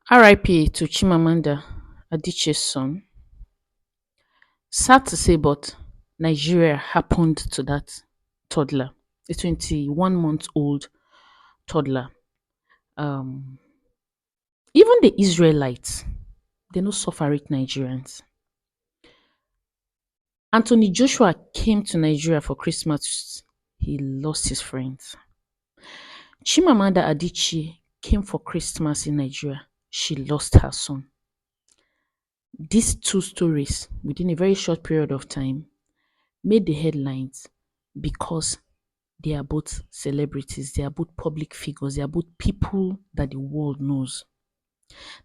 RIP to Chimamanda Adichie's son. Sad to say, but Nigeria happened to that toddler, a 21-month-old toddler. Um, Even the Israelites, they no suffer it Nigerians. Anthony Joshua came to Nigeria for Christmas. He lost his friends. Chimamanda Adichie came for Christmas in Nigeria. She lost her son. These two stories, within a very short period of time, made the headlines because they are both celebrities, they are both public figures, they are both people that the world knows.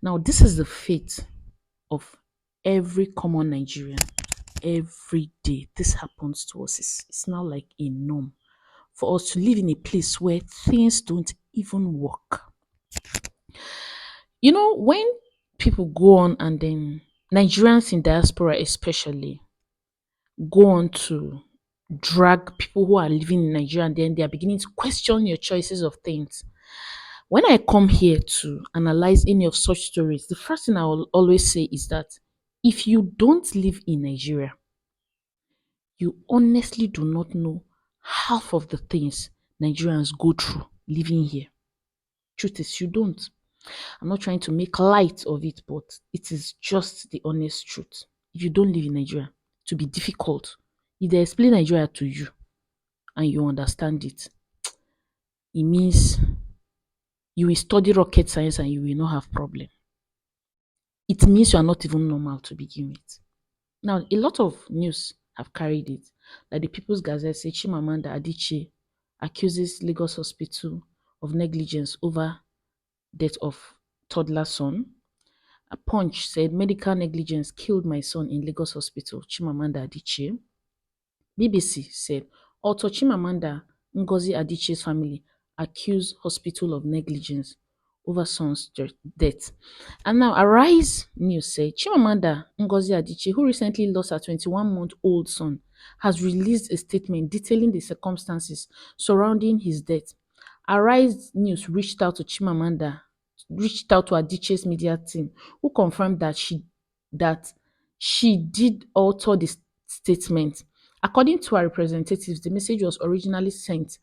Now, this is the fate of every common Nigerian. Every day, this happens to us. It's now like a norm for us to live in a place where things don't even work. When people go on and then Nigerians in diaspora, especially, go on to drag people who are living in Nigeria and then they are beginning to question your choices of things. When I come here to analyze any of such stories, the first thing I will always say is that if you don't live in Nigeria, you honestly do not know half of the things Nigerians go through living here. Truth is, you don't. I'm not trying to make light of it, but it is just the honest truth. If you don't live in Nigeria, to be difficult. If they explain Nigeria to you and you understand it, it means you will study rocket science and you will not have problem. It means you are not even normal to begin with. Now, a lot of news have carried it. Like the People's Gazette say Chimamanda Adichie accuses Lagos Hospital of negligence over death of toddler son. A Punch said medical negligence killed my son in Lagos Hospital, Chimamanda Adichie. BBC said Author Chimamanda Ngozi Adichie's family accused hospital of negligence over son's death. And now Arise News said Chimamanda Ngozi Adichie, who recently lost her 21-month-old son, has released a statement detailing the circumstances surrounding his death. Arise News reached out to Adichie's media team, who confirmed that she did alter the statement. According to our representatives, the message was originally sent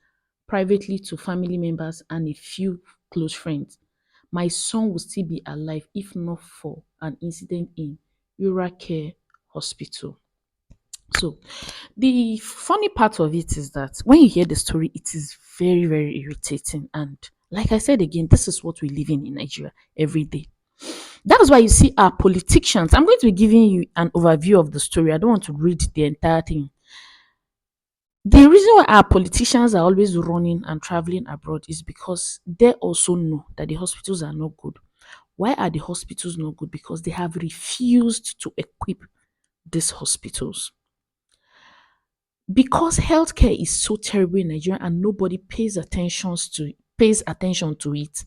privately to family members and a few close friends. My son will still be alive if not for an incident in Rural Care Hospital. So, the funny part of it is that when you hear the story, it is very, very irritating. And like I said again, this is what we live in Nigeria every day. That's why you see our politicians. I'm going to be giving you an overview of the story. I don't want to read the entire thing. The reason why our politicians are always running and traveling abroad is because they also know that the hospitals are not good. Why are the hospitals not good? Because they have refused to equip these hospitals. Because healthcare is so terrible in Nigeria and nobody pays attention to it.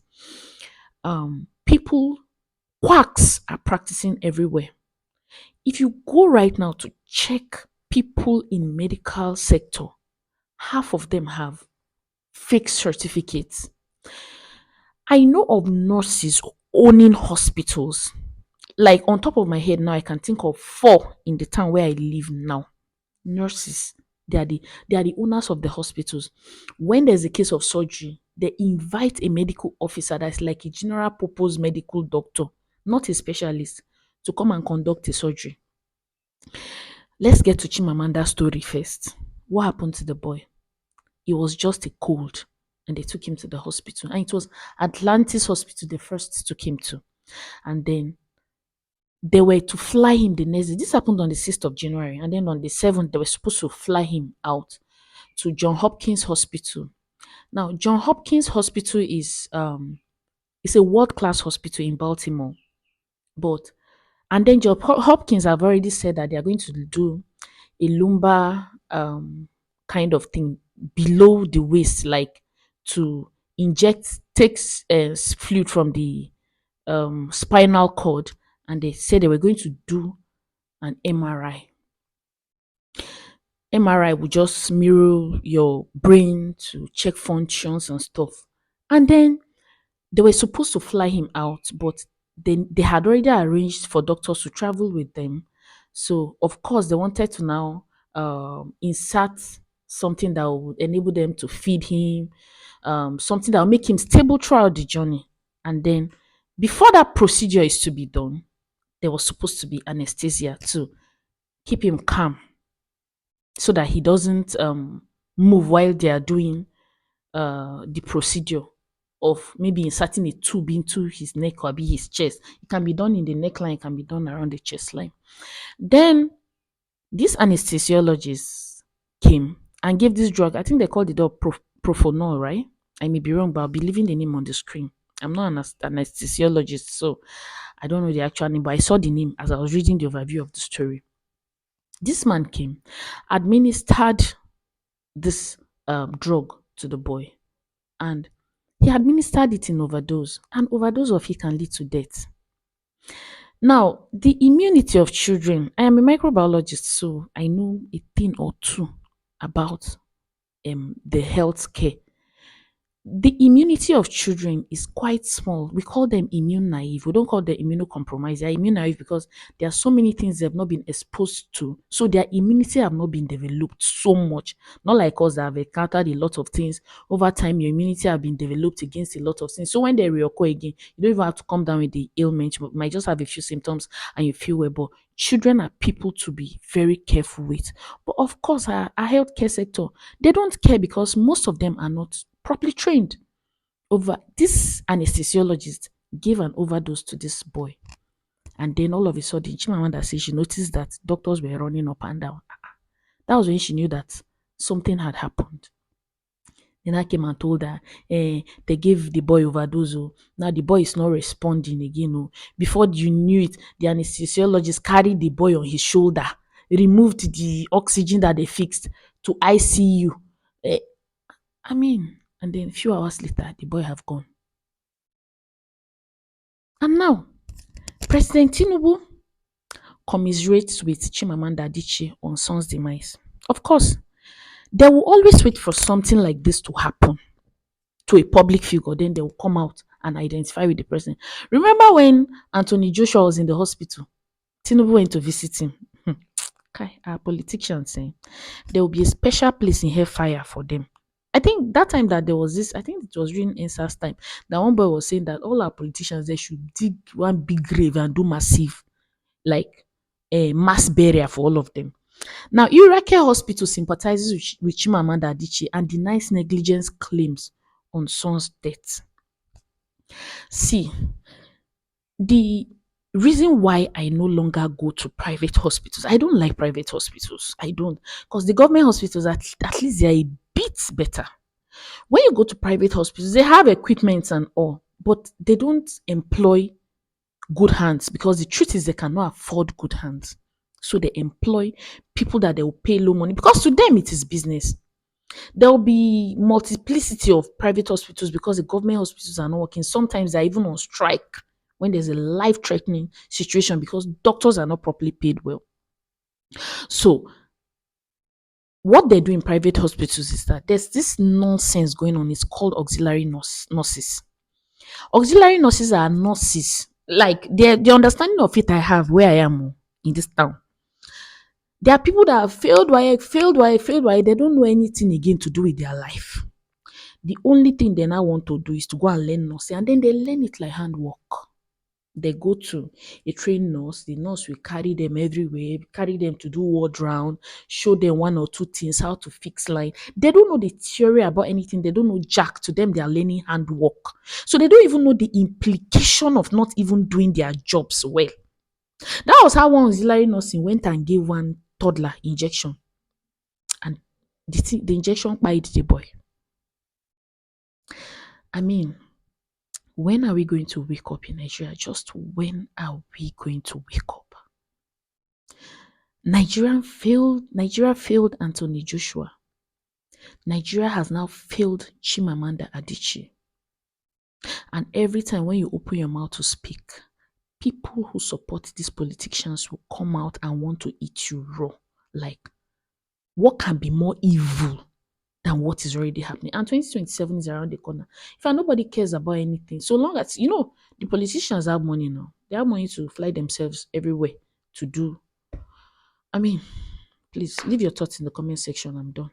People quacks are practicing everywhere. If you go right now to check people in medical sector, half of them have fake certificates. I know of nurses owning hospitals. Like on top of my head now, I can think of 4 in the town where I live now. Nurses, they are the owners of the hospitals. When there's a case of surgery, they invite a medical officer that's like a general purpose medical doctor, not a specialist, to come and conduct a surgery. Let's get to Chimamanda's story first. What happened to the boy? It was just a cold, and they took him to the hospital. And it was Atlantis Hospital they first took him to. And then they were to fly him the next day. This happened on the 6th of January. And then on the 7th, they were supposed to fly him out to John Hopkins Hospital. Now, John Hopkins Hospital is a world-class hospital in Baltimore. But and then John Hopkins have already said that they are going to do a lumbar kind of thing below the waist, like to inject takes fluid from the spinal cord, and they said they were going to do an MRI. MRI will just mirror your brain to check functions and stuff. And then they were supposed to fly him out, but they had already arranged for doctors to travel with them. So of course they wanted to now insert something that would enable them to feed him, something that will make him stable throughout the journey. And then before that procedure is to be done, there was supposed to be anesthesia to keep him calm so that he doesn't move while they are doing the procedure of maybe inserting a tube into his neck or be his chest. It can be done in the neckline, it can be done around the chest line. Then this anesthesiologist came and gave this drug. I think they called it profonol, right? I may be wrong, but I'll be leaving the name on the screen. I'm not an anesthesiologist, so I don't know the actual name, but I saw the name as I was reading the overview of the story. This man came, administered this drug to the boy, and he administered it in overdose. An overdose of it can lead to death. Now, the immunity of children, I am a microbiologist, so I know a thing or two about the health care. The immunity of children is quite small. We call them immune naive. We don't call them immunocompromised. They are immune naive because there are so many things they have not been exposed to. So their immunity have not been developed so much. Not like us that have encountered a lot of things. Over time, your immunity have been developed against a lot of things. So when they reoccur again, you don't even have to come down with the ailment. You might just have a few symptoms and you feel well. But children are people to be very careful with. But of course, our healthcare sector, they don't care because most of them are not properly trained. Over this anesthesiologist gave an overdose to this boy, and then all of a sudden, Chimamanda says she noticed that doctors were running up and down. That was when she knew that something had happened. Then I came and told her, they gave the boy overdose. Oh. Now the boy is not responding again. Oh. Before you knew it, the anesthesiologist carried the boy on his shoulder, removed the oxygen that they fixed to ICU. Eh, I mean, and then a few hours later, the boy have gone. And now, President Tinubu commiserates with Chimamanda Adichie on son's demise. Of course, they will always wait for something like this to happen to a public figure, then they will come out and identify with the president. Remember when Anthony Joshua was in the hospital? Tinubu went to visit him. Okay, our politicians saying there will be a special place in hellfire for them. I think that time that there was this, I think it was during NSAS time, that one boy was saying that all our politicians they should dig one big grave and do massive, like a mass burial for all of them. Now, Iraqi Hospital sympathizes with Chimamanda Adichie and denies negligence claims on son's death. See, the reason why I no longer go to private hospitals, I don't like private hospitals. I don't, because the government hospitals at least they are a bit better. When you go to private hospitals, they have equipment and all, but they don't employ good hands because the truth is they cannot afford good hands. So they employ people that they will pay low money because to them it is business. There will be multiplicity of private hospitals because the government hospitals are not working. Sometimes they're even on strike when there's a life-threatening situation because doctors are not properly paid well. So what they do in private hospitals is that there's this nonsense going on. It's called auxiliary nurses. Auxiliary nurses are nurses. Like the understanding of it I have where I am in this town. There are people that have failed WAEC, failed WAEC, failed WAEC. They don't know anything again to do with their life. The only thing they now want to do is to go and learn nursing, and then they learn it like handwork. They go to a trained nurse, the nurse will carry them everywhere, carry them to do ward round, show them one or two things, how to fix line. They don't know the theory about anything. They don't know jack. To them, they are learning handwork. So they don't even know the implication of not even doing their jobs well. That was how one auxiliary nursing went and gave one toddler injection. And the injection bite the boy. I mean, when are we going to wake up in Nigeria? Just when are we going to wake up? Nigeria failed Anthony Joshua. Nigeria has now failed Chimamanda Adichie. And every time when you open your mouth to speak, people who support these politicians will come out and want to eat you raw. Like, what can be more evil than what is already happening. And 2027 is around the corner. If nobody cares about anything, so long as the politicians have money now, they have money to fly themselves everywhere to do. I mean, please leave your thoughts in the comment section. I'm done.